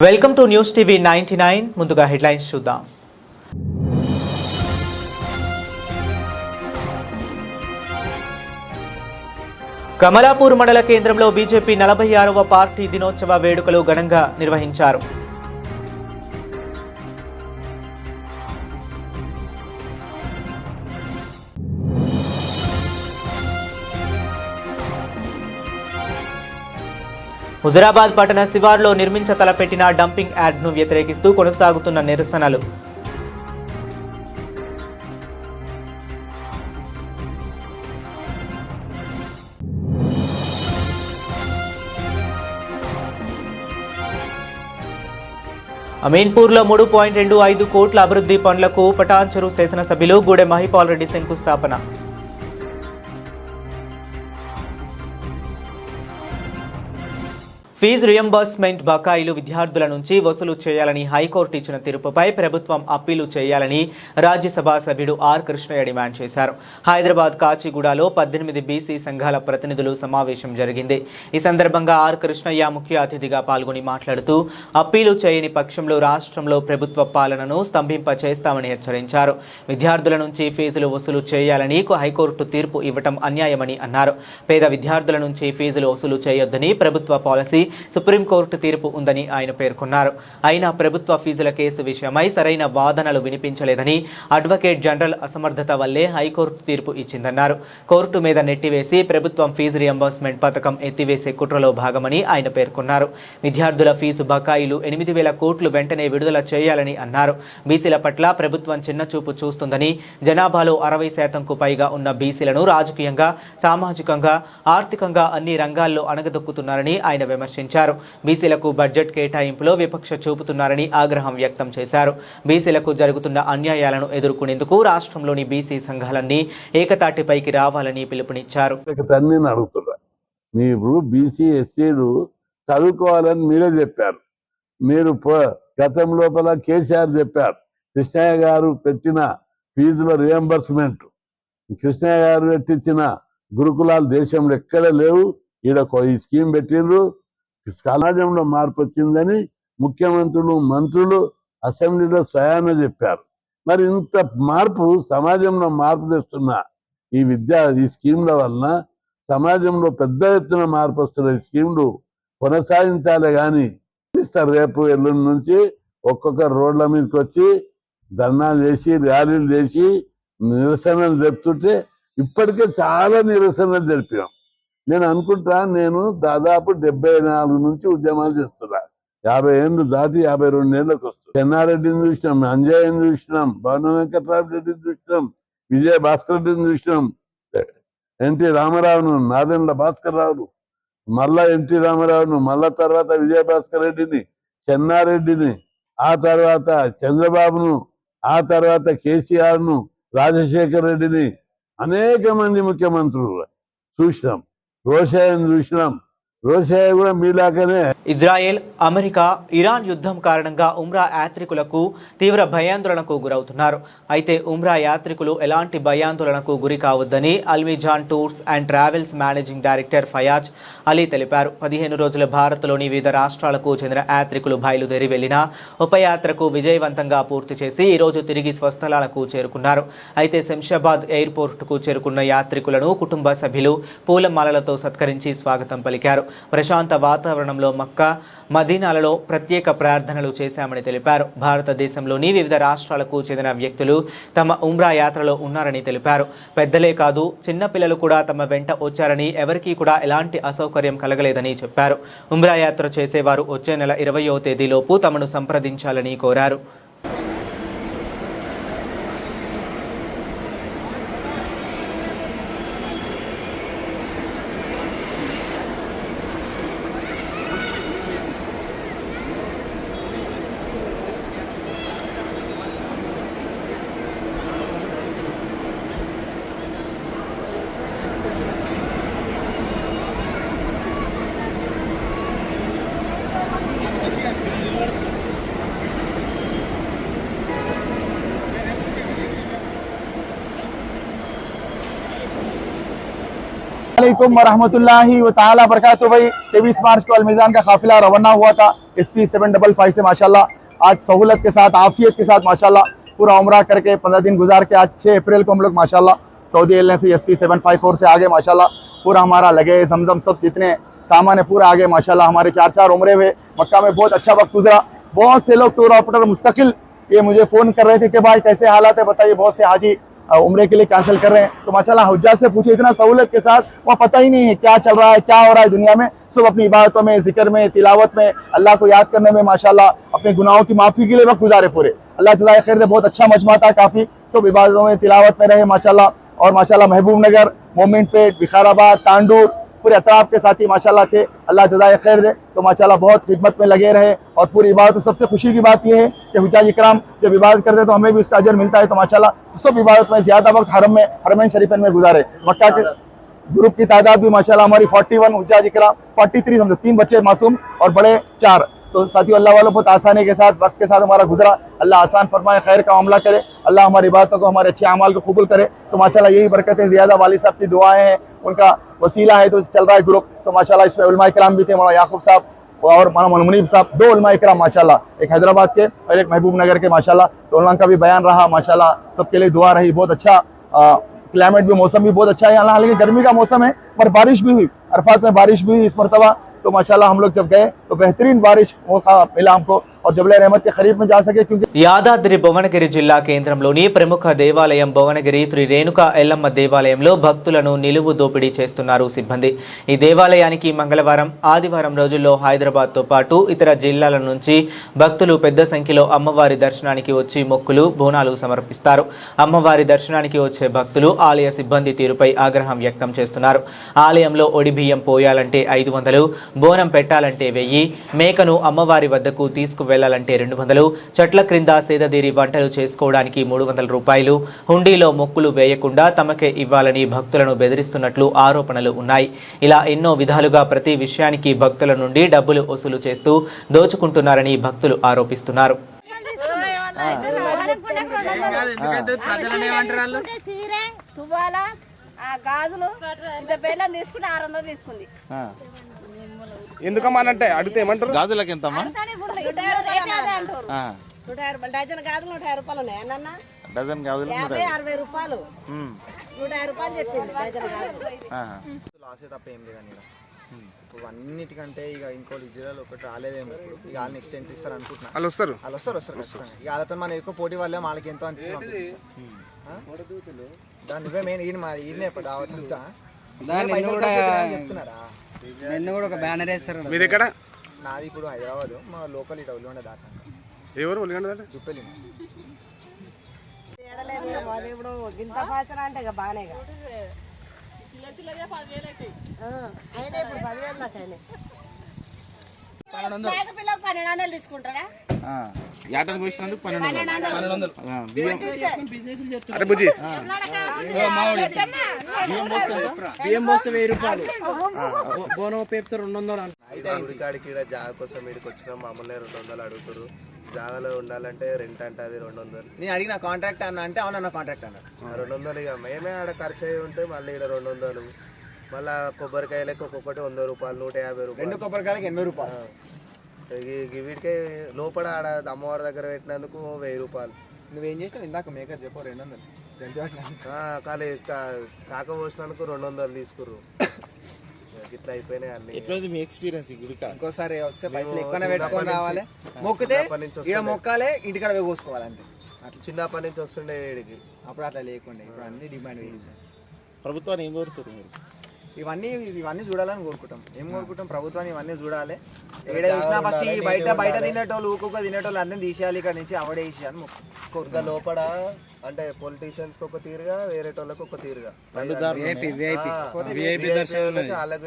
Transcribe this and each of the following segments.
Welcome to news TV 99 ముందుగా headlines చూద్దాం. కమలాపూర్ మండల కేంద్రంలో బీజేపీ 46వ పార్టీ దినోత్సవ వేడుకలు ఘనంగా నిర్వహించారు. హుజురాబాద్ పట్టణ శివార్లో నిర్మించ తలపెట్టిన డంపింగ్ యార్డ్ను వ్యతిరేకిస్తూ కొనసాగుతున్న నిరసనలు. అమీన్పూర్లో 3.25 కోట్ల అభివృద్ధి పనులకు పటాన్చెరు శాసనసభ్యులు గూడెం మహిపాల్ రెడ్డి శంకుస్థాపన. ఫీజు రియంబర్స్మెంట్ బకాయిలు విద్యార్థుల నుంచి వసూలు చేయాలని హైకోర్టు ఇచ్చిన తీర్పుపై ప్రభుత్వం అప్పీలు చేయాలని రాజ్యసభ సభ్యుడు ఆర్ కృష్ణయ్య డిమాండ్ చేశారు. హైదరాబాద్ కాచిగూడలో 18 బీసీ సంఘాల ప్రతినిధులు సమావేశం జరిగింది. ఈ సందర్భంగా ఆర్ కృష్ణయ్య ముఖ్య అతిథిగా పాల్గొని మాట్లాడుతూ అప్పీలు చేయని పక్షంలో రాష్ట్రంలో ప్రభుత్వ పాలనను స్తంభింపచేస్తామని హెచ్చరించారు. విద్యార్థుల నుంచి ఫీజులు వసూలు చేయాలని హైకోర్టు తీర్పు ఇవ్వటం అన్యాయమని అన్నారు. పేద విద్యార్థుల నుంచి ఫీజులు వసూలు చేయొద్దని ప్రభుత్వ పాలసీ, సుప్రీంకోర్టు తీర్పు ఉందని ఆయన పేర్కొన్నారు. అయినా ప్రభుత్వ ఫీజుల కేసు విషయమై సరైన వాదనలు వినిపించలేదని, అడ్వకేట్ జనరల్ అసమర్థత వల్లే హైకోర్టు తీర్పు ఇచ్చిందన్నారు. కోర్టు మీద నెట్టివేసి ప్రభుత్వం ఫీజు రియంబర్స్మెంట్ పథకం ఎత్తివేసే కుట్రలో భాగమని ఆయన పేర్కొన్నారు. విద్యార్థుల ఫీజు బకాయిలు 8,000 కోట్లు వెంటనే విడుదల చేయాలని అన్నారు. బీసీల పట్ల ప్రభుత్వం చిన్నచూపు చూస్తుందని, జనాభాలో 60%కు పైగా ఉన్న బీసీలను రాజకీయంగా, సామాజికంగా, ఆర్థికంగా అన్ని రంగాల్లో అణగదొక్కుతున్నారని ఆయన విమర్శించారు. బీసీలకు బడ్జెట్ కేటాయింపులో వివక్ష చూపుతున్నారని ఆగ్రహం వ్యక్తం చేశారు. బీసీలకు జరుగుతున్న అన్యాయాలను ఎదుర్కొనేందుకు రాష్ట్రంలోని బీసీ సంఘాలన్నీ ఏకతాటిపైకి రావాలని పిలుపునిచ్చారు. మీరు బీసీ ఎస్సీలు చదువుకోవాలని మీరే చెప్పారు. మీరు గతం లోపల కేసీఆర్ చెప్పారు. కృష్ణయ్య గారు పెట్టిన ఫీజుల రియంబర్స్మెంట్, కృష్ణయ్య గారు పెట్టించిన గురుకులాలు దేశంలో ఎక్కడ లేవు. ఈడ ఈ స్కీమ్ పెట్టిండ్రు. సమాజంలో మార్పు వచ్చిందని ముఖ్యమంత్రులు, మంత్రులు అసెంబ్లీలో స్వయాన చెప్పారు. మరి ఇంత మార్పు, సమాజంలో మార్పు తెస్తున్న ఈ స్కీమ్ల వలన సమాజంలో పెద్ద ఎత్తున మార్పు వస్తున్న ఈ స్కీమ్లు కొనసాగించాలి. కానీ రేపు ఎల్లుండి నుంచి ఒక్కొక్క రోడ్ల మీదకి వచ్చి ధర్నాలు చేసి, ర్యాలీలు చేసి, నిరసనలు జరుపుతుంటే ఇప్పటికే చాలా నిరసనలు జరిపాం. నేను అనుకుంటా, నేను దాదాపు 74 నుంచి ఉద్యమాలు చేస్తున్నా. 50 ఏళ్ళు దాటి 52 ఏళ్ళకి వస్తుంది. చెన్నారెడ్డిని చూసినాం, అంజయ్యని చూసినాం, భవన వెంకట్రామరెడ్డిని చూసినాం, విజయ భాస్కర్ రెడ్డిని చూసినాం, ఎన్టీ రామారావును, నాదెండ్ల భాస్కర్ రావును, మళ్ళా ఎన్టీ రామారావును, మళ్ళా తర్వాత విజయ భాస్కర్ రెడ్డిని, చెన్నారెడ్డిని, ఆ తర్వాత చంద్రబాబును, ఆ తర్వాత కేసీఆర్ను, రాజశేఖర్ రెడ్డిని, అనేక మంది ముఖ్యమంత్రులు చూసినాం. రోషయ్యను చూసినాం. రోషయ్య కూడా మీలాగానే. ఇజ్రాయెల్, అమెరికా, ఇరాన్ యుద్ధం కారణంగా ఉమ్రా యాత్రికులకు తీవ్ర భయాందోళనకు గురవుతున్నారు. అయితే ఉమ్రా యాత్రికులు ఎలాంటి భయాందోళనకు గురి కావద్దని Almizan tours and travels managing director Fayaz Ali తెలిపారు. 15 రోజుల భారత్లోని వివిధ రాష్ట్రాలకు చెందిన యాత్రికులు బయలుదేరి వెళ్లిన ఉపయాత్రకు విజయవంతంగా పూర్తి చేసి ఈరోజు తిరిగి స్వస్థలాలకు చేరుకున్నారు. అయితే శంషాబాద్ ఎయిర్పోర్టుకు చేరుకున్న యాత్రికులను కుటుంబ సభ్యులు పూలమాలలతో సత్కరించి స్వాగతం పలికారు. ప్రశాంత వాతావరణంలో మక్కా, మదీనాలలో ప్రత్యేక ప్రార్థనలు చేశామని తెలిపారు. భారతదేశంలోని వివిధ రాష్ట్రాలకు చెందిన వ్యక్తులు తమ ఉమ్రా యాత్రలో ఉన్నారని తెలిపారు. పెద్దలే కాదు, చిన్నపిల్లలు కూడా తమ వెంట వచ్చారని, ఎవరికీ కూడా ఎలాంటి అసౌకర్యం కలగలేదని చెప్పారు. ఉమ్రా యాత్ర చేసేవారు వచ్చే నెల 20వ తేదీలోపు తమను సంప్రదించాలని కోరారు. वालेकुम वरहमतुल्लाहि व ताला बरकातुहू। भाई 23 मार्च को अलमीज़ान का काफिला रवाना हुआ था SV 755 से माशाल्लाह। आज सहूलत के साथ आफियत के साथ माशाल्लाह पूरा उम्रा करके 15 दिन गुजार के आज 6 अप्रैल को हम लोग माशाल्लाह सऊदी एयरलाइन से SV 754 से आगे माशाल्लाह पूरा हमारा लगे जमजम सब जितने सामान है पूरा आगे माशाल्लाह। हमारे 4 उम्रे हुए मक्का में, बहुत अच्छा वक्त गुजरा। बहुत से लोग टूर ऑपरेटर मुस्तकिल ये मुझे फ़ोन कर रहे थे कि भाई कैसे हालात है बताइए, बहुत से हाजी उम्रे के लिए कैंसिल कर रहे हैं। तो माशाल्लाह हुज्जा से पूछे, इतना सहूलत के साथ वहाँ पता ही नहीं है क्या चल रहा है, क्या हो रहा है दुनिया में। सब अपनी इबादतों में, जिक्र में, तिलावत में, अल्लाह को याद करने में माशाल्लाह अपने गुनाहों की माफ़ी के लिए वक्त गुजारे पूरे। अल्लाह जज़ाए खैर दे। बहुत अच्छा मजमा था, काफ़ी सब इबादतों में, तिलावत में रहे माशाल्लाह। और माशाल्लाह महबूब नगर, मोमिन पेट, विखाराबाद, तांडूर पूरे अतराफ के साथी माशाल्लाह थे। अल्लाह जज़ाए खैर दे। तो माशाल्लाह बहुत खिदमत में लगे रहे और पूरी इबादत। सबसे खुशी की बात यह है कि हुज्जाज इकराम जब इबादत करते तो हमें भी उसका अजर मिलता है। तो माशाल्लाह सब इबादत में ज़्यादा वक्त हरमैन शरीफैन में गुजारे। मक्का के ग्रुप की तादाद भी माशाल्लाह हमारी 41 हुज्जाज इकराम, 43 समझो, 3 बच्चे मासूम और बड़े 4। तो साथियों अल्लाह वालों बहुत आसानी के साथ वक्त के साथ हमारा गुजरा। अल्लाह आसान फरमाए, खैर का मामला करे, अल्लाह हमारी इबादतों को, हमारे अच्छे अमाल को कबूल करे। तो माशाल्लाह यही बरकतें ज़ियादा वाली साहब की दुआएं हैं, उनका वसीला है तो चल रहा है ग्रुप। तो माशाल्लाह इसमें उलमा इकराम भी थे, मौलाना याकूब साहब और मौलाना मुनीब साहब, 2 उलमा इकराम माशाल्लाह, एक हैदराबाद के और एक महबूब नगर के माशाल्लाह। तो उनका भी बयान रहा माशाल्लाह, सबके लिए दुआ रही। बहुत अच्छा क्लाइमेट भी, मौसम भी बहुत अच्छा है। हालांकि गर्मी का मौसम है पर बारिश भी हुई, अरफात में बारिश भी हुई इस मरतबा। तो माशाल्लाह हम लोग जब गए तो बेहतरीन बारिश मौका मिला हमको और जबल रहमत के करीब में जा सके। क्योंकि యాదాద్రి భువనగిరి జిల్లా కేంద్రంలోని ప్రముఖ దేవాలయం భువనగిరి శ్రీ రేణుకా ఎల్లమ్మ దేవాలయంలో భక్తులను నిలువు దోపిడీ చేస్తున్నారు సిబ్బంది. ఈ దేవాలయానికి మంగళవారం, ఆదివారం రోజుల్లో హైదరాబాద్తో పాటు ఇతర జిల్లాల నుంచి భక్తులు పెద్ద సంఖ్యలో అమ్మవారి దర్శనానికి వచ్చి మొక్కులు, బోనాలు సమర్పిస్తారు. అమ్మవారి దర్శనానికి వచ్చే భక్తులు ఆలయ సిబ్బంది తీరుపై ఆగ్రహం వ్యక్తం చేస్తున్నారు. ఆలయంలో ఒడి బియ్యం పోయాలంటే 500, బోనం పెట్టాలంటే 1000, మేకను అమ్మవారి వద్దకు తీసుకువెళ్లాలంటే 200, చెట్ల క్రింద సేదదీరి వంటలు చేసుకోవడానికి 300 రూపాయలు, హుండీలో మొక్కులు వేయకుండా తమకే ఇవ్వాలని భక్తులను బెదిరిస్తున్నట్లు ఆరోపణలు ఉన్నాయి. ఇలా ఎన్నో విధాలుగా ప్రతి విషయానికి భక్తుల నుండి డబ్బులు వసూలు చేస్తూ దోచుకుంటున్నారని భక్తులు ఆరోపిస్తున్నారు. ఎందుకమ్మానంటే అడిగితే ఏమంటారు? గాజులకి ఎంతమ్మా? డజన్ గాజులు 150 రూపాయలు ఉన్నాయి అన్న. డజన్ గాజులు 60 రూపాయలు, 150 రూపాయలు చెప్పింది డజన్ గాజులు. లాసే తప్ప ఏం లేదని ఇప్పుడు అన్నిటికంటే ఇక ఇంకోటి జిల్లాలో ఒకటి రాలేదేమో. ఇక వాళ్ళు నెక్స్ట్ ఎంట్రీ ఇస్తారు అనుకుంటున్నా. వాళ్ళు వస్తారు ఖచ్చితంగా. ఇక వాళ్ళతో మనం ఎక్కువ పోటీ వాళ్ళే వాళ్ళకి ఎంతో అనిపిస్తుంది. దాని నువ్వే మెయిన్ ఈయన రావద్దంతా చెప్తున్నారా? ఒక బ్యానర్ వేస్తారు. మీది ఎక్కడ? నాది ఇప్పుడు హైదరాబాద్, మా లోకల్ ఇటు ఉల్లిగొండ దాకా. ఎవరు ఉల్లిగొండ? దుప్పెలి. ఇప్పుడు గింత పాసన అంటే ఇక బాగానే పిల్లలకు 1200 తీసుకుంటాడా? యాటను పోసినందుకు 1200. అరే బుజ్జి, బియ్యం పోస్తే 1000 రూపాయలు, బోనం పేపుతో 200. అయితే గుడికాడికి ఇక్కడ జాగ కోసం ఇక్కడికి వచ్చినా మామూలుగా 200 అడుగుతారు. జాగాలో ఉండాలంటే రెంట్ అంటే అది 200. నేను అడిగిన కాంట్రాక్ట్ అన్న అంటే అవునన్న కాంట్రాక్ట్ అన్న 200. ఇక మేమే ఆడ ఖర్చు అయ్యి ఉంటే మళ్ళీ ఇక్కడ 200. మళ్ళీ కొబ్బరికాయలకు ఒక్కొక్కటి 100 రూపాయలు, 150 రూపాయలు. 2 కొబ్బరికాయలకి 80 రూపాయలు. వీటికి లోపల ఆడ అమ్మవారి దగ్గర పెట్టినందుకు 1000 రూపాయలు. నువ్వేం చేసినావు ఇందాక మేకర్ చెప్పు 200. ఖాళీ శాఖ పోసినందుకు 200 తీసుకుర్రు. ఇట్లా అయిపోయినాయి అన్ని. ఎట్లయింది మీ ఎక్స్పీరియన్స్? ఇంకోసారి వస్తే పైసలు ఎక్కువనే పెట్టుకొని రావాలి. మొక్కితే ఇక్కడ మొక్కాలి, ఇంటికాడ పోయి కోసుకోవాలి అంతే. అట్లా చిన్నప్పటి నుంచి వస్తుండే వీడికి. అప్పుడు అట్లా లేకుండే. ఇప్పుడు అన్ని డిమాండ్ పెరిగింది. ప్రభుత్వాన్ని ఏం కోరుతారు మీరు? ఇవన్నీ చూడాలని కోరుకుంటాం. ఏం కోరుకుంటాం? ప్రభుత్వాన్ని ఇవన్నీ చూడాలి. ఏడ చూసినా ఫస్ట్ బయట తినేటోళ్ళు, ఊకొక తినేటోళ్ళు అందరినీ తీసేయాలి ఇక్కడ నుంచి, అవాయిడ్ చేసేయాలి కోరుక. లోపల అంటే పొలిటీషియన్స్ కి ఒక తీరుగా, వేరే వాళ్ళకి ఒక తీరుగా, వాళ్ళకి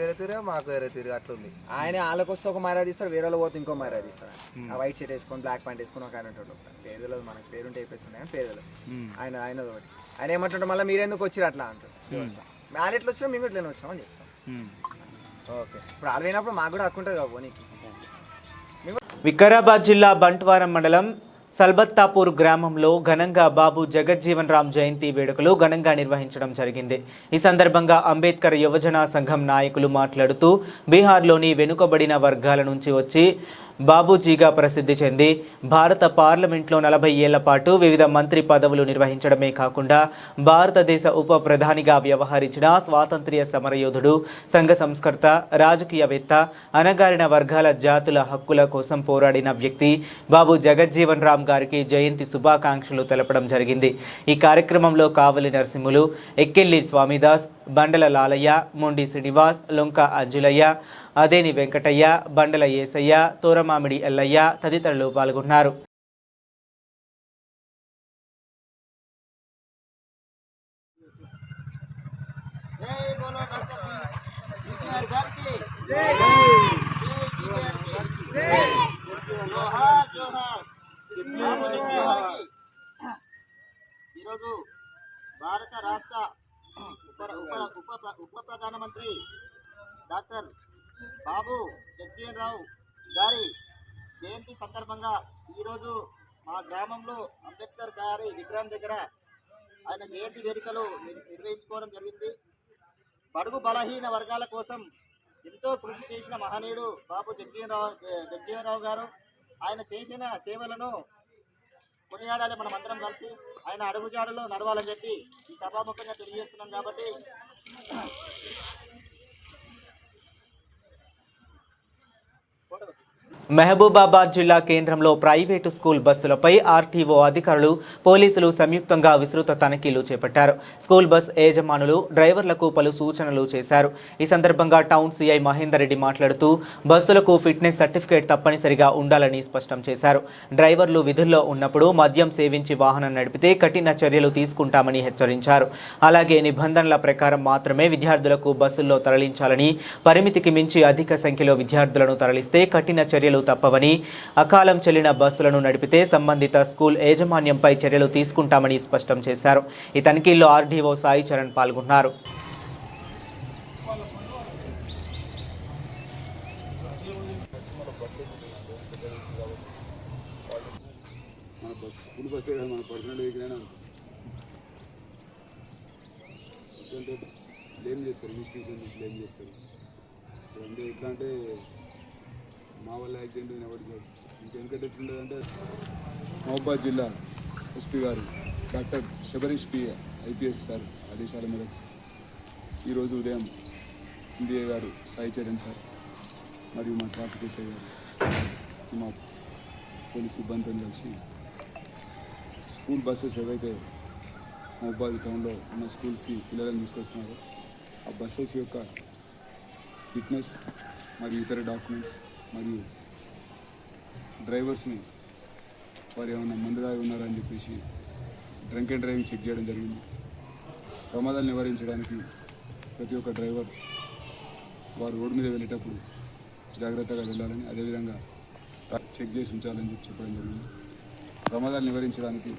వేరే తీరుగా, మాకు వేరే తీరుగా అట్లుంది. ఆయన వాళ్ళకి వస్తే ఒక మర్యాద ఇస్తాడు, వేరే వాళ్ళు పోతే ఇంకో మర్యాద ఇస్తాడు. ఆ వైట్ షర్ట్ వేసుకొని బ్లాక్ ప్యాంట్ వేసుకొని ఒక ఆయన ఉంటాడు. పేదలు మనకు పేరుంటే వేపేస్తున్నాయి కానీ పేదలు ఆయన ఒకటి. ఆయన ఏమంటుంటే మళ్ళీ మీరెందుకు వచ్చారు అట్లా అంటారు. వాళ్ళు ఎట్లా వచ్చినా మేము ఎట్లా వచ్చినాం అని చెప్తాం. ఓకే, ఇప్పుడు వాళ్ళు పోయినప్పుడు మాకు కూడా హక్కు ఉంటుంది కదా పోనీకి. వికారాబాద్ జిల్లా బంట్వారం మండలం సల్బత్తాపూర్ గ్రామంలో ఘనంగా బాబు జగజ్జీవన్ రామ్ జయంతి వేడుకలు ఘనంగా నిర్వహించడం జరిగింది. ఈ సందర్భంగా అంబేద్కర్ యువజన సంఘం నాయకులు మాట్లాడుతూ బీహార్లోని వెనుకబడిన వర్గాల నుంచి వచ్చి బాబూజీగా ప్రసిద్ధి చెంది భారత పార్లమెంట్లో 40 ఏళ్ల పాటు వివిధ మంత్రి పదవులు నిర్వహించడమే కాకుండా భారతదేశ ఉప ప్రధానిగా వ్యవహరించిన స్వాతంత్ర్య సమరయోధుడు, సంఘ సంస్కర్త, రాజకీయవేత్త, అణగారిన వర్గాల జాతుల హక్కుల కోసం పోరాడిన వ్యక్తి బాబు జగజ్జీవన్ రామ్ గారికి జయంతి శుభాకాంక్షలు తెలపడం జరిగింది. ఈ కార్యక్రమంలో కావలి నరసింహులు, ఎక్కెల్లి స్వామిదాస్, బండల లాలయ్య, మొండి శ్రీనివాస్, లొంక అంజులయ్య, అదేని వెంకటయ్య, బండల ఏసయ్య, తోరమామిడి ఎల్లయ్య తదితరులు పాల్గొన్నారు. ఈరోజు భారత రాష్ట్ర ఉప ప్రధానమంత్రి డాక్టర్ బాబు జగజ్జీవన్ రావు గారి జయంతి సందర్భంగా ఈరోజు మా గ్రామంలో అంబేద్కర్ గారి విగ్రహం దగ్గర ఆయన జయంతి వేడుకలు నిర్వహించుకోవడం జరిగింది. బడుగు బలహీన వర్గాల కోసం ఎంతో కృషి చేసిన మహనీయుడు బాబు జగజ్జీవన్ రావు గారు. ఆయన చేసిన సేవలను కొనియాడాలి మనం అందరం కలిసి. ఆయన అడుగుజాడలో నడవాలని చెప్పి ఈ సభాముఖంగా తెలియజేస్తున్నాం. కాబట్టి మహబూబాబాద్ జిల్లా కేంద్రంలో ప్రైవేటు స్కూల్ బస్సులపై ఆర్టీఓ అధికారులు, పోలీసులు సంయుక్తంగా విస్తృత తనిఖీలు చేపట్టారు. స్కూల్ బస్ యజమానులు, డ్రైవర్లకు పలు సూచనలు చేశారు. ఈ సందర్భంగా టౌన్ సిఐ మహేందర్ రెడ్డి మాట్లాడుతూ బస్సులకు ఫిట్నెస్ సర్టిఫికేట్ తప్పనిసరిగా ఉండాలని స్పష్టం చేశారు. డ్రైవర్లు విధుల్లో ఉన్నప్పుడు మద్యం సేవించి వాహనం నడిపితే కఠిన చర్యలు తీసుకుంటామని హెచ్చరించారు. అలాగే నిబంధనల ప్రకారం మాత్రమే విద్యార్థులకు బస్సుల్లో తరలించాలని, పరిమితికి మించి అధిక సంఖ్యలో విద్యార్థులను తరలిస్తే కఠిన చర్యలు తప్పవని, అకాలం చెల్లిన బస్సులను నడిపితే సంబంధిత స్కూల్ యాజమాన్యంపై చర్యలు తీసుకుంటామని స్పష్టం చేశారు. ఈ తనిఖీల్లో ఆర్డీఓ సాయి చరణ్ పాల్గొన్నారు. ఎట్లా అంటే మా వల్ల యాక్సిడెంట్ ఎవరు ఇంకెందుకంటే ఎట్లుండదంటే మహబూబాబాద్ జిల్లా ఎస్పీ గారు doctor Shabarish P IPS sir ఆదేశాల మేరకు ఈరోజు ఉదయం ఇండియా గారు సాయి చరణ్ సార్ మరియు మా ట్రాఫిక్ ఎస్ఐ గారు మా పోలీస్ సిబ్బందితో కలిసి స్కూల్ బస్సెస్ ఏవైతే మహబూబాబాద్ టౌన్లో ఉన్న స్కూల్స్కి పిల్లలను తీసుకొస్తున్నారో ఆ బస్సెస్ యొక్క ఫిట్నెస్ మరియు ఇతర డాక్యుమెంట్స్ మరియు డ్రైవర్స్ని వారు ఏమైనా మందుగా ఉన్నారని చెప్పేసి డ్రంక్ అండ్ డ్రైవింగ్ చెక్ చేయడం జరిగింది. ప్రమాదాలు నివారించడానికి ప్రతి ఒక్క డ్రైవర్ వారు రోడ్డు మీద వెళ్ళేటప్పుడు జాగ్రత్తగా వెళ్ళాలని, అదేవిధంగా చెక్ చేసి ఉంచాలని చెప్పడం జరిగింది. ప్రమాదాలు నివారించడానికి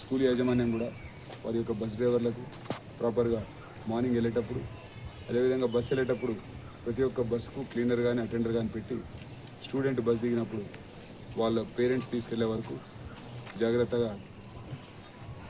స్కూల్ యాజమాన్యం కూడా వారి యొక్క బస్ డ్రైవర్లకు ప్రాపర్గా మార్నింగ్ వెళ్ళేటప్పుడు, అదేవిధంగా బస్సు వెళ్ళేటప్పుడు ప్రతి ఒక్క బస్సుకు క్లీనర్ కానీ అటెండర్ కానీ పెట్టి స్టూడెంట్ బస్ దిగినప్పుడు వాళ్ళ పేరెంట్స్ తీసుకెళ్లే వరకు జాగ్రత్తగా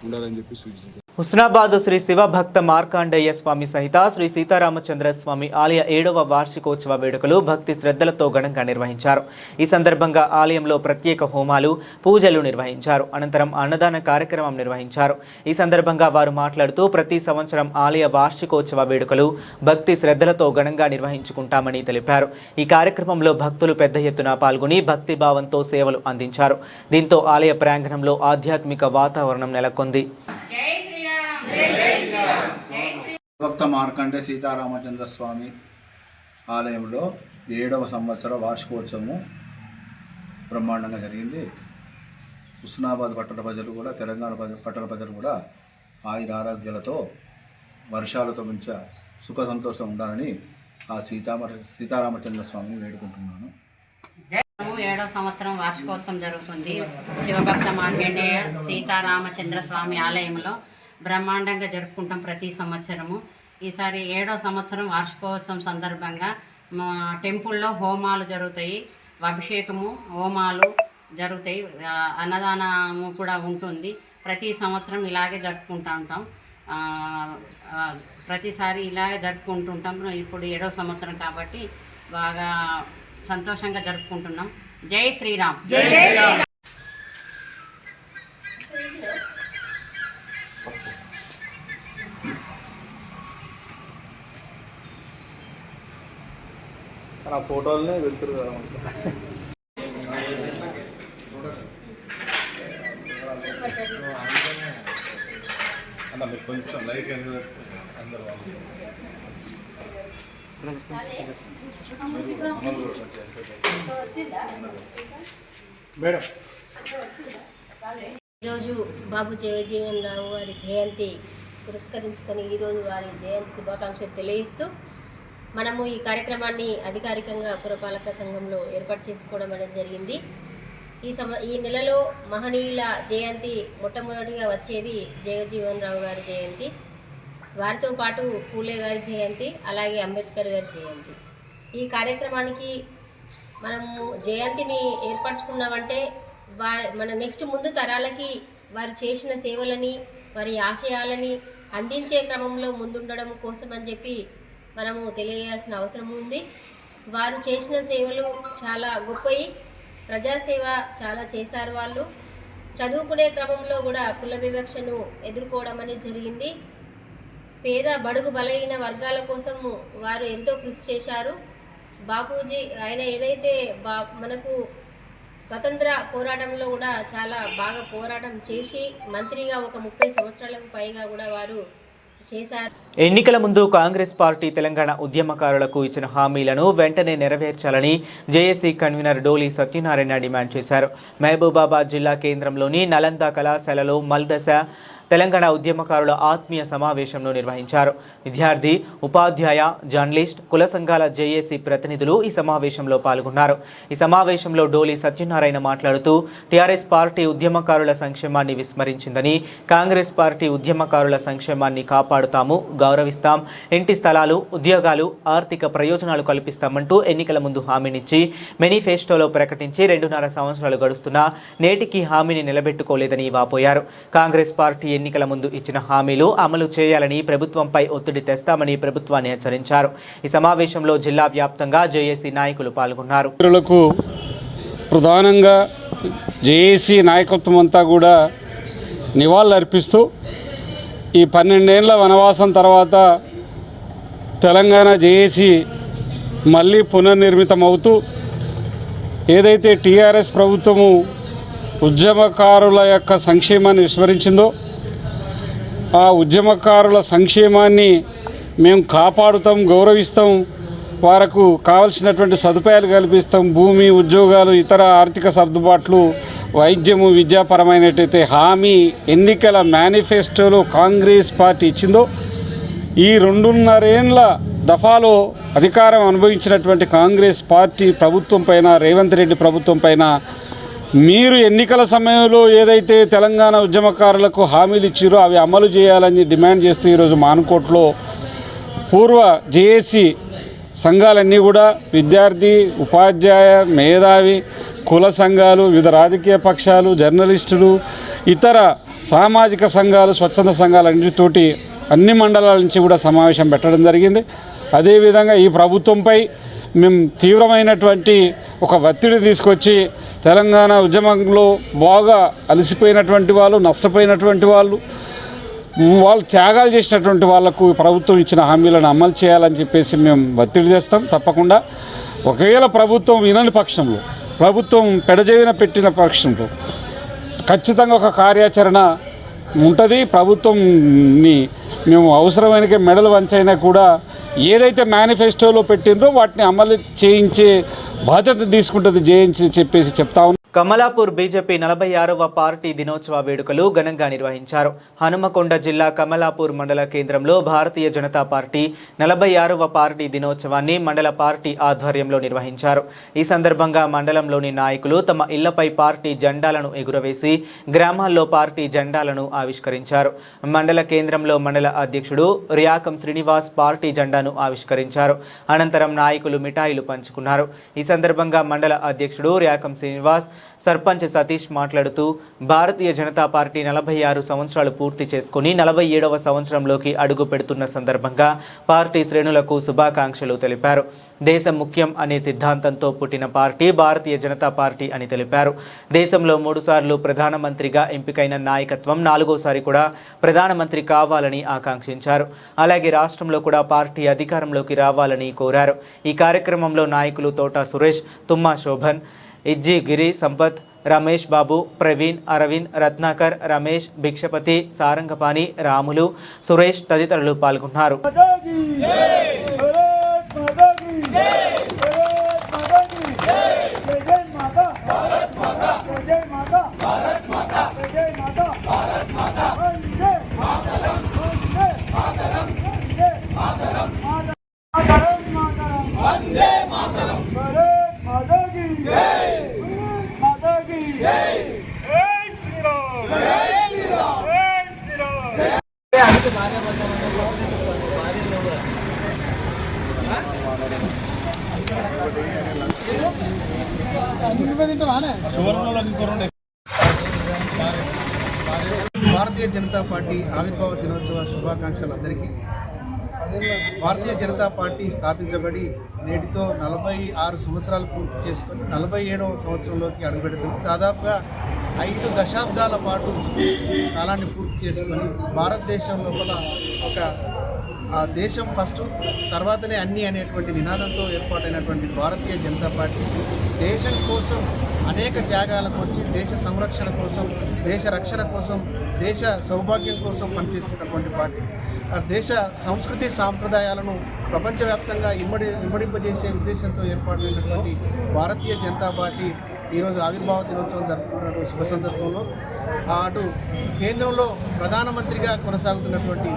ఉండాలని చెప్పి సూచించారు. హుస్నాబాద్ శ్రీ శివభక్త మార్కాండేయ స్వామి సహిత శ్రీ సీతారామచంద్ర స్వామి ఆలయ 7వ వార్షికోత్సవ వేడుకలు భక్తి శ్రద్ధలతో ఘనంగా నిర్వహించారు. ఈ సందర్భంగా ఆలయంలో ప్రత్యేక హోమాలు, పూజలు నిర్వహించారు. అనంతరం అన్నదాన కార్యక్రమం నిర్వహించారు. ఈ సందర్భంగా వారు మాట్లాడుతూ ప్రతి సంవత్సరం ఆలయ వార్షికోత్సవ వేడుకలు భక్తి శ్రద్ధలతో ఘనంగా నిర్వహించుకుంటామని తెలిపారు. ఈ కార్యక్రమంలో భక్తులు పెద్ద ఎత్తున పాల్గొని భక్తి భావంతో సేవలు అందించారు. దీంతో ఆలయ ప్రాంగణంలో ఆధ్యాత్మిక వాతావరణం నెలకొంది. భక్త మార్కండే సీతారామచంద్ర స్వామి ఆలయంలో 7వ సంవత్సర వార్షికోత్సవము బ్రహ్మాండంగా జరిగింది. హుస్నాబాద్ పట్టణ ప్రజలు కూడా, తెలంగాణ పట్టణ ప్రజలు కూడా ఆయుర ఆరోగ్యాలతో, వర్షాలతో మంచిగా సుఖ సంతోషం ఉండాలని ఆ సీతారామచంద్ర స్వామిని వేడుకుంటున్నాను. 7వ సంవత్సరం వార్షికోత్సవం జరుగుతుంది. శివభక్త మార్కండేయ సీతారామచంద్ర స్వామి ఆలయంలో బ్రహ్మాండంగా జరుపుకుంటాం ప్రతి సంవత్సరము. ఈసారి 7వ సంవత్సరం వార్షికోత్సవం సందర్భంగా మా టెంపుల్లో హోమాలు జరుగుతాయి. అభిషేకము, హోమాలు, జరుగుతాయి. అన్నదానము కూడా ఉంటుంది. ప్రతి సంవత్సరం ఇలాగే జరుపుకుంటూ ఉంటాం. ప్రతిసారి ఇలాగే జరుపుకుంటుంటాం. ఇప్పుడు 7వ సంవత్సరం కాబట్టి బాగా సంతోషంగా జరుపుకుంటున్నాం. జై శ్రీరామ్. జై శ్రీరామ్. ఆ ఫోటోలనే వెళ్తురు కదా అన్న, మీరు కొంచెం లైట్ అందరు మేడం. ఈరోజు బాబు జగజ్జీవన్ రావు వారి జయంతి పురస్కరించుకొని ఈరోజు వారి జయంతి శుభాకాంక్షలు తెలియజేస్తూ మనము ఈ కార్యక్రమాన్ని అధికారికంగా పురపాలక సంఘంలో ఏర్పాటు చేసుకోవడం అనేది జరిగింది. ఈ నెలలో మహనీయుల జయంతి మొట్టమొదటిగా వచ్చేది జగజ్జీవన్ రావు గారి జయంతి, వారితో పాటు పూలే గారి జయంతి, అలాగే అంబేద్కర్ గారి జయంతి. ఈ కార్యక్రమానికి మనము జయంతిని ఏర్పరచుకున్నామంటే మన నెక్స్ట్ ముందు తరాలకి వారు చేసిన సేవలని, వారి ఆశయాలని అందించే క్రమంలో ముందుండడం కోసం అని చెప్పి మనము తెలియజేయాల్సిన అవసరం ఉంది. వారు చేసిన సేవలు చాలా గొప్పవి. ప్రజాసేవ చాలా చేశారు. వాళ్ళు చదువుకునే క్రమంలో కూడా కుల వివక్షను ఎదుర్కోవడం అనేది జరిగింది. పేద బడుగు బలహీన వర్గాల కోసం వారు ఎంతో కృషి చేశారు. బాపూజీ ఆయన ఏదైతే మనకు స్వతంత్ర పోరాటంలో కూడా చాలా బాగా పోరాటం చేసి మంత్రిగా ఒక 30 సంవత్సరాలకు పైగా కూడా వారు చేశారు. ఎన్నికల ముందు కాంగ్రెస్ పార్టీ తెలంగాణ ఉద్యమకారులకు ఇచ్చిన హామీలను వెంటనే నెరవేర్చాలని జేఏసీ కన్వీనర్ డోలి సత్యనారాయణ డిమాండ్ చేశారు. మహబూబాబాద్ జిల్లా కేంద్రంలోని నలంద కళాశాలలో మల్దశ తెలంగాణ ఉద్యమకారుల ఆత్మీయ సమావేశంను నిర్వహించారు. విద్యార్థి, ఉపాధ్యాయ, జర్నలిస్ట్, కుల సంఘాల జేఏసీ ప్రతినిధులు ఈ సమావేశంలో పాల్గొన్నారు. ఈ సమావేశంలో డోలి సత్యనారాయణ మాట్లాడుతూ టీఆర్ఎస్ పార్టీ ఉద్యమకారుల సంక్షేమాన్ని విస్మరించిందని, కాంగ్రెస్ పార్టీ ఉద్యమకారుల సంక్షేమాన్ని కాపాడుతాము, గౌరవిస్తాం, ఇంటి స్థలాలు, ఉద్యోగాలు, ఆర్థిక ప్రయోజనాలు కల్పిస్తామంటూ ఎన్నికల ముందు హామీనిచ్చి మేనిఫెస్టోలో ప్రకటించి 2.5 సంవత్సరాలు గడుస్తున్నా నేటికి హామీని నిలబెట్టుకోలేదని వాపోయారు. కాంగ్రెస్ పార్టీ ఎన్నికల ముందు ఇచ్చిన హామీలు అమలు చేయాలని ప్రభుత్వంపై ఒత్తిడి తెస్తామని ప్రభుత్వాన్ని హెచ్చరించారు. ఈ సమావేశంలో జిల్లా వ్యాప్తంగా జేఏసీ నాయకులు పాల్గొన్నారు. ప్రధానంగా జేఏసీ నాయకత్వం అంతా కూడా నివాళులర్పిస్తూ ఈ 12 ఏళ్ల వనవాసం తర్వాత తెలంగాణ జేఏసీ మళ్ళీ పునర్నిర్మితమవుతూ ఏదైతే టీఆర్ఎస్ ప్రభుత్వము ఉద్యమకారుల యొక్క సంక్షేమాన్ని విస్మరించిందో ఆ ఉద్యమకారుల సంక్షేమాన్ని మేము కాపాడుతాం, గౌరవిస్తాం, వారికి కావలసినటువంటి సదుపాయాలు కల్పిస్తాం, భూమి, ఉద్యోగాలు, ఇతర ఆర్థిక సర్దుబాట్లు, వైద్యము, విద్యాపరమైనట్టయితే హామీ ఎన్నికల మేనిఫెస్టోలో కాంగ్రెస్ పార్టీ ఇచ్చిందో ఈ 2.5 ఏళ్ల దఫాలో అధికారం అనుభవించినటువంటి కాంగ్రెస్ పార్టీ ప్రభుత్వం పైన, రేవంత్ రెడ్డి ప్రభుత్వం పైన మీరు ఎన్నికల సమయంలో ఏదైతే తెలంగాణ ఉద్యమకారులకు హామీలు ఇచ్చారో అవి అమలు చేయాలని డిమాండ్ చేస్తూ ఈరోజు మానుకోట్లో పూర్వ జేఏసీ సంఘాలన్నీ కూడా విద్యార్థి, ఉపాధ్యాయ, మేధావి, కుల సంఘాలు, వివిధ రాజకీయ పక్షాలు, జర్నలిస్టులు, ఇతర సామాజిక సంఘాలు, స్వచ్ఛంద సంఘాలన్నిటితోటి అన్ని మండలాల నుంచి కూడా సమావేశం పెట్టడం జరిగింది. అదేవిధంగా ఈ ప్రభుత్వంపై మేము తీవ్రమైనటువంటి ఒక ఒత్తిడి తీసుకొచ్చి తెలంగాణ ఉద్యమంలో బాగా అలసిపోయినటువంటి వాళ్ళు, నష్టపోయినటువంటి వాళ్ళు త్యాగాలు చేసినటువంటి వాళ్లకు ప్రభుత్వం ఇచ్చిన హామీలను అమలు చేయాలని చెప్పేసి మేము ఒత్తిడి చేస్తాం. తప్పకుండా ఒకవేళ ప్రభుత్వం వినని పక్షంలో, ప్రభుత్వం పెడజేవిన పెట్టిన పక్షంలో ఖచ్చితంగా ఒక కార్యాచరణ ఉంటుంది. ప్రభుత్వంని మేము అవసరమైన మెడలు వంచైనా కూడా ఏదైతే మేనిఫెస్టోలో పెట్టిందో వాటిని అమలు చేయించే బాధ్యత తీసుకుంటుంది జేఏసీ చెప్పేసి చెప్తా ఉన్నాం. కమలాపూర్ బీజేపీ 46వ పార్టీ దినోత్సవ వేడుకలు ఘనంగా నిర్వహించారు. హనుమకొండ జిల్లా కమలాపూర్ మండల కేంద్రంలో భారతీయ జనతా పార్టీ 46వ పార్టీ దినోత్సవాన్ని మండల పార్టీ ఆధ్వర్యంలో నిర్వహించారు. ఈ సందర్భంగా మండలంలోని నాయకులు తమ ఇళ్లపై పార్టీ జెండాలను ఎగురవేసి గ్రామాల్లో పార్టీ జెండాలను ఆవిష్కరించారు. మండల కేంద్రంలో మండల అధ్యక్షుడు రియాకం శ్రీనివాస్ పార్టీ జెండాను ఆవిష్కరించారు. అనంతరం నాయకులు మిఠాయిలు పంచుకున్నారు. ఈ సందర్భంగా మండల అధ్యక్షుడు రియాకం శ్రీనివాస్ సర్పంచ్ సతీష్ మాట్లాడుతూ భారతీయ జనతా పార్టీ 46 సంవత్సరాలు పూర్తి చేసుకుని 47వ సంవత్సరంలోకి అడుగు పెడుతున్న సందర్భంగా పార్టీ శ్రేణులకు శుభాకాంక్షలు తెలిపారు. దేశం ముఖ్యం అనే సిద్ధాంతంతో పుట్టిన పార్టీ భారతీయ జనతా పార్టీ అని తెలిపారు. దేశంలో 3 సార్లు ప్రధానమంత్రిగా ఎంపికైన నాయకత్వం 4వసారి కూడా ప్రధానమంత్రి కావాలని ఆకాంక్షించారు. అలాగే రాష్ట్రంలో కూడా పార్టీ అధికారంలోకి రావాలని కోరారు. ఈ కార్యక్రమంలో నాయకులు తోట సురేష్, తుమ్మా శోభన్, ఇజ్జి గిరి సంపత్, రమేష్ బాబు, ప్రవీణ్, అరవింద్, రత్నాకర్, రమేష్, భిక్షపతి, సారంగపాణి, రాములు, సురేష్ తదితరులు పాల్గొన్నారు. భారతీయ జనతా పార్టీ ఆవిర్భావ దినోత్సవ శుభాకాంక్షలు అందరికీ. భారతీయ జనతా పార్టీ స్థాపించబడి నేటితో 46 సంవత్సరాలు పూర్తి చేసుకొని 47వ సంవత్సరంలోకి అడుగుపెడుతుంది. దాదాపుగా 5 దశాబ్దాల పాటు కాలాన్ని పూర్తి చేసుకొని భారతదేశం లోపల ఒక దేశం ఫస్ట్ తర్వాతనే అన్నీ అనేటువంటి నినాదంతో ఏర్పాటైనటువంటి భారతీయ జనతా పార్టీ దేశం కోసం అనేక త్యాగాలకు వచ్చి దేశ సంరక్షణ కోసం, దేశ రక్షణ కోసం, దేశ సౌభాగ్యం కోసం పనిచేస్తున్నటువంటి పార్టీ. దేశ సంస్కృతి సాంప్రదాయాలను ప్రపంచవ్యాప్తంగా ఇమ్మడింపజేసే ఉద్దేశంతో ఏర్పాటైనటువంటి భారతీయ జనతా పార్టీ ఈరోజు ఆవిర్భావ దినోత్సవం జరుపుకున్న శుభ సందర్భంలో అటు కేంద్రంలో ప్రధానమంత్రిగా కొనసాగుతున్నటువంటి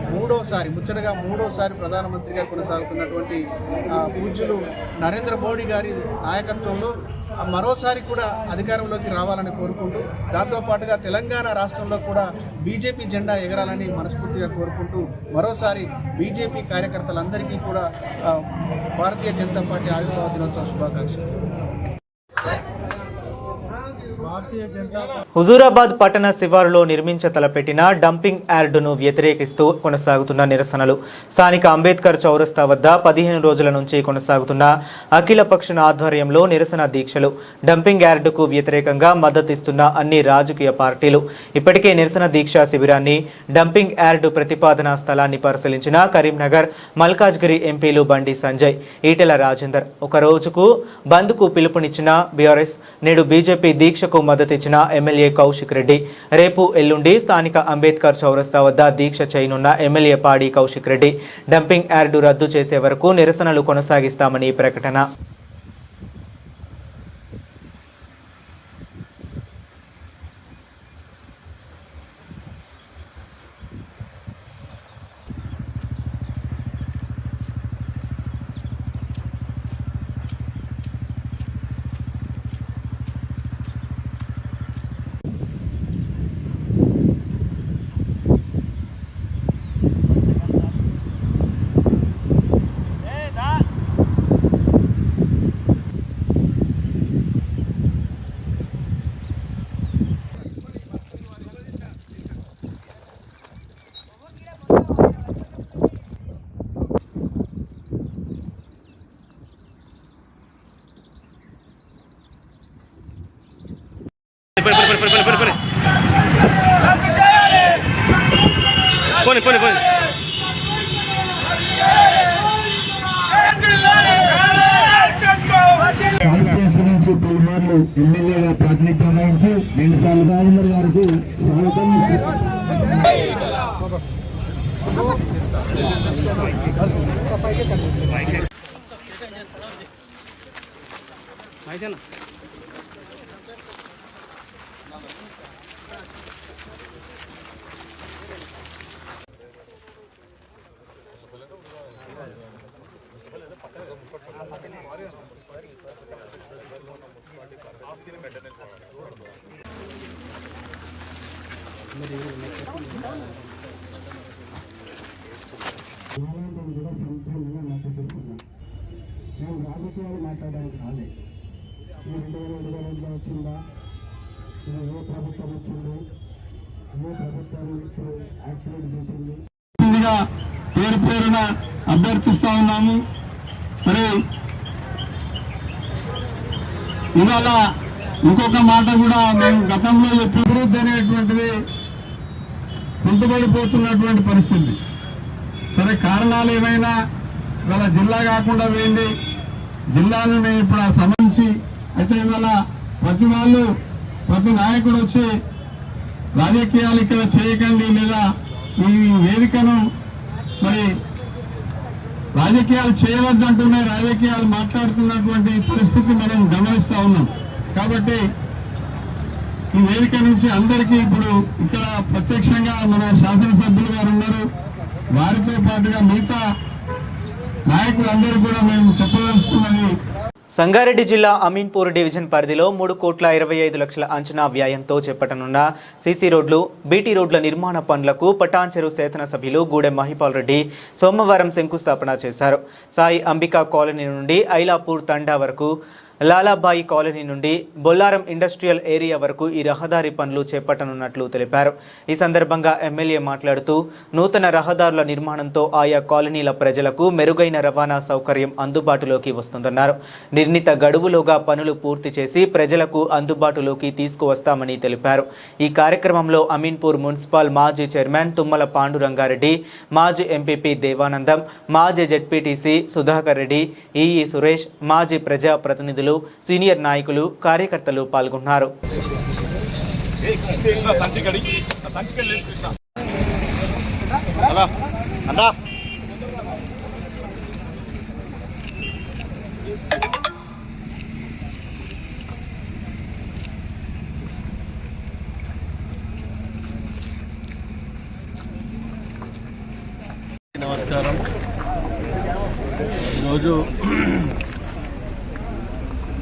ముచ్చటగా మూడోసారి ప్రధానమంత్రిగా కొనసాగుతున్నటువంటి పూజ్యులు నరేంద్ర మోడీ గారి నాయకత్వంలో మరోసారి కూడా అధికారంలోకి రావాలని కోరుకుంటూ, దాంతోపాటుగా తెలంగాణ రాష్ట్రంలో కూడా బీజేపీ జెండా ఎగరాలని మనస్ఫూర్తిగా కోరుకుంటూ మరోసారి బీజేపీ కార్యకర్తలందరికీ కూడా భారతీయ జనతా పార్టీ ఆవిర్భావ దినోత్సవ శుభాకాంక్షలు. హుజూరాబాద్ పట్టణ శివారులో నిర్మించ తలపెట్టిన డంపింగ్ యార్డును వ్యతిరేకిస్తూ కొనసాగుతున్న నిరసనలు. స్థానిక అంబేద్కర్ చౌరస్తా వద్ద 15 రోజుల నుంచి కొనసాగుతున్న అఖిలపక్ష ఆధ్వర్యంలో నిరసన దీక్షలు. డంపింగ్ యార్డుకు వ్యతిరేకంగా మద్దతిస్తున్న అన్ని రాజకీయ పార్టీలు ఇప్పటికే నిరసన దీక్షా శిబిరాన్ని, డంపింగ్ యార్డు ప్రతిపాదన స్థలాన్ని పరిశీలించిన కరీంనగర్, మల్కాజ్గిరి ఎంపీలు బండి సంజయ్, ఈటెల రాజేందర్. ఒక రోజుకు బంద్కు పిలుపునిచ్చిన బీఆర్ఎస్, నేడు బీజేపీ దీక్షకు మద్దతిచ్చిన ఎమ్మెల్యే కౌశిక్ రెడ్డి. రేపు ఎల్లుండి స్థానిక అంబేద్కర్ చౌరస్తా వద్ద దీక్ష చేయనున్న ఎమ్మెల్యే పాడి కౌశిక్ రెడ్డి డంపింగ్ యార్డు రద్దు చేసే వరకు నిరసనలు కొనసాగిస్తామని ప్రకటన. కాన్స్టిట్యూన్సీ నుంచి పలుమార్లు ఎమ్మెల్యేగా ప్రాతినిధ్యం వహించి 2 సార్లు రాజేందర్ గారికి స్వాగతం. కూడా సంపూర్ణంగా మద్దతిస్తున్నాం. మేము రాజకీయాలు మాట్లాడడానికి రాలేదు. 2021లో వచ్చిందా, ఇది ఏ ప్రభుత్వం వచ్చింది, ఏ ప్రభుత్వం యాక్సిడెంట్ చేసింది పేరు పేరున అభ్యర్థిస్తా ఉన్నాము. మరి ఇవాళ ఇంకొక మాట కూడా మేము గతంలో అభివృద్ధి అనేటువంటిది కుంటుపడిపోతున్నటువంటి పరిస్థితి. సరే, కారణాలు ఏమైనా ఇవాళ జిల్లా కాకుండా పోయింది, జిల్లాను మేము ఇప్పుడు సంబంధించి అయితే ఇవాళ ప్రతి నాయకుడు వచ్చి రాజకీయాలు ఇక్కడ చేయకండి, లేదా ఈ వేదికను మరి రాజకీయాలు చేయవద్దంటున్నాయి, రాజకీయాలు మాట్లాడుతున్నటువంటి పరిస్థితి మనం గమనిస్తా ఉన్నాం. కాబట్టి ఈ వేదిక నుంచి అందరికీ ఇప్పుడు ఇక్కడ ప్రత్యక్షంగా మన శాసనసభ్యులు గారు ఉన్నారు, వారితో పాటుగా మిగతా నాయకులందరూ కూడా మేము చెప్పదలుచుకున్నది, సంగారెడ్డి జిల్లా అమీన్పూర్ డివిజన్ పరిధిలో 3,25,00,000 అంచనా వ్యయంతో చేపట్టనున్న సీసీ రోడ్లు, బీటీ రోడ్ల నిర్మాణ పనులకు పటాన్చెరు శాసనసభ్యులు గూడెం మహిపాల్ రెడ్డి సోమవారం శంకుస్థాపన చేశారు. సాయి అంబికా కాలనీ నుండి ఐలాపూర్ తండా వరకు, లాలాబాయి కాలనీ నుండి బొల్లారం ఇండస్ట్రియల్ ఏరియా వరకు ఈ రహదారి పనులు చేపట్టనున్నట్లు తెలిపారు. ఈ సందర్భంగా ఎమ్మెల్యే మాట్లాడుతూ నూతన రహదారుల నిర్మాణంతో ఆయా కాలనీల ప్రజలకు మెరుగైన రవాణా సౌకర్యం అందుబాటులోకి వస్తుందన్నారు. నిర్ణీత గడువులోగా పనులు పూర్తి చేసి ప్రజలకు అందుబాటులోకి తీసుకువస్తామని తెలిపారు. ఈ కార్యక్రమంలో అమీన్పూర్ మున్సిపల్ మాజీ చైర్మన్ తుమ్మల పాండురంగారెడ్డి, మాజీ ఎంపీపీ దేవానందం, మాజీ జెడ్పీటీసీ సుధాకర్ రెడ్డి, ఈఈ సురేష్, మాజీ ప్రజాప్రతినిధులు, సీనియర్ నాయకులు, కార్యకర్తలు పాల్గొన్నారు. నమస్కారం. ఈరోజు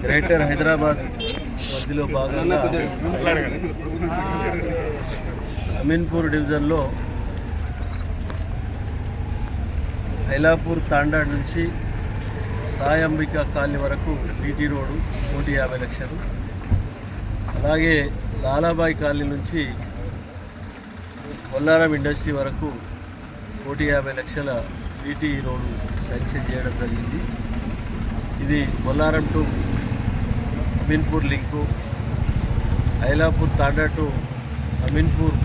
గ్రేటర్ హైదరాబాద్ పరిధిలో భాగంగా అమీన్పూర్ డివిజన్లో ఐలాపూర్ తాండా నుంచి సాయి అంబికా కాలనీ వరకు బీటీ రోడ్డు 150,00,000, అలాగే లాలాబాయి కాలనీ నుంచి బొల్లారం ఇండస్ట్రీ వరకు 150,00,000 బీటీ రోడ్డు శాంక్షన్ చేయడం జరిగింది. ఇది Bollaram to Ameenpur link, Ailapur Thanda to Ameenpur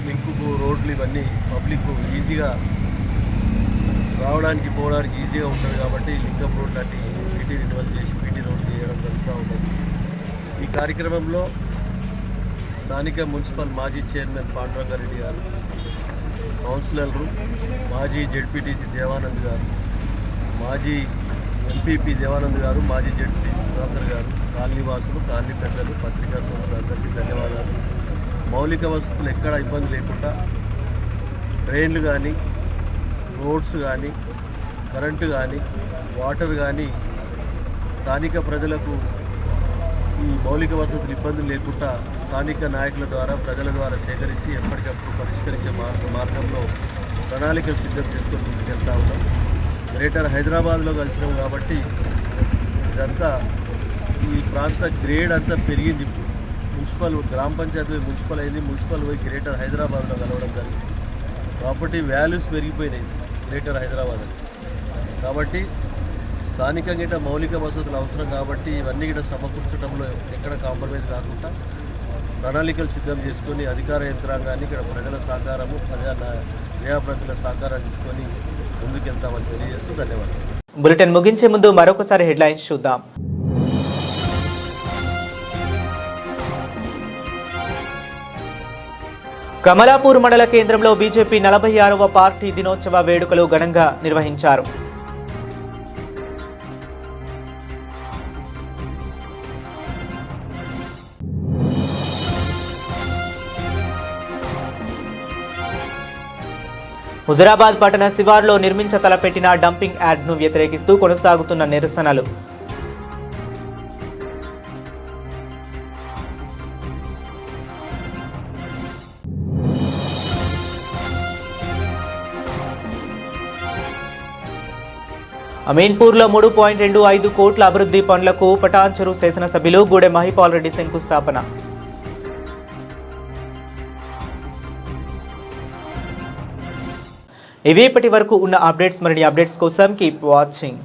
link రోడ్లు, ఇవన్నీ పబ్లిక్ ఈజీగా రావడానికి పోవడానికి ఈజీగా ఉంటుంది కాబట్టి లింకప్ రోడ్ లాంటి బీటీ రినివల్ చేసి బీటీ రోడ్లు చేయడం జరుగుతూ ఉంటుంది. ఈ కార్యక్రమంలో స్థానిక మున్సిపల్ మాజీ చైర్మన్ పాండురంగారెడ్డి గారు, కౌన్సిలర్లు, మాజీ జెడ్పీటీసీ దేవానంద్ గారు, మాజీ ఎంపీపీ దేవానంద్ గారు, మాజీ జెడ్పీటీసీ సుధాకర్ గారు, కాలనీ వాసులు, కాలనీ పెద్దలు, పత్రికా సోదరులు అందరికీ ధన్యవాదాలు. మౌలిక వసతులు ఎక్కడ ఇబ్బంది లేకుండా డ్రైన్లు కానీ, రోడ్స్ కానీ, కరెంటు కానీ, వాటర్ కానీ స్థానిక ప్రజలకు ఈ మౌలిక వసతులు ఇబ్బందులు లేకుండా స్థానిక నాయకుల ద్వారా, ప్రజల ద్వారా సేకరించి ఎప్పటికప్పుడు పరిష్కరించే మార్గంలో ప్రణాళికలు సిద్ధం చేసుకొని ముందుకెళ్తా ఉన్నాం. గ్రేటర్ హైదరాబాద్లో కలిసినాం కాబట్టి ఇదంతా ఈ ప్రాంత గ్రేడ్ అంతా పెరిగింది. మున్సిపల్ గ్రామ పంచాయతీ మున్సిపల్ అయింది, మున్సిపల్ పోయి గ్రేటర్ హైదరాబాద్లో కలవడం జరిగింది. ప్రాపర్టీ వాల్యూస్ పెరిగిపోయినాయి గ్రేటర్ హైదరాబాద్. కాబట్టి స్థానికంగా ఇట మౌలిక వసతులు అవసరం కాబట్టి ఇవన్నీ కూడా సమకూర్చడంలో ఎక్కడ కాంప్రమైజ్ కాకుండా ప్రణాళికలు సిద్ధం చేసుకొని అధికార యంత్రాంగాన్ని, ఇక్కడ ప్రజల సహకారము, ప్రజాప్రతినిధుల సహకారం తీసుకొని ముందుకెళ్తామని తెలియజేస్తూ ధన్యవాదాలు. బులెటిన్ ముగించే ముందు మరొకసారి హెడ్లైన్స్ చూద్దాం. కమలాపూర్ మండల కేంద్రంలో బీజేపీ 46వ పార్టీ దినోత్సవ వేడుకలు ఘనంగా నిర్వహించారు. హుజురాబాద్ పట్టణ శివార్లో నిర్మించ తలపెట్టిన డంపింగ్ యార్డ్ను వ్యతిరేకిస్తూ కొనసాగుతున్న నిరసనలు. అమీన్పూర్లో 3.25 కోట్ల అభివృద్ధి పనులకు పటాన్చెరు శాసనసభ్యులు గూడెం మహిపాల్ రెడ్డి శంకుస్థాపన. ఇవి ఇప్పటి వరకు ఉన్న అప్డేట్స్. మరిన్ని అప్డేట్స్ కోసం కీప్ వాచింగ్.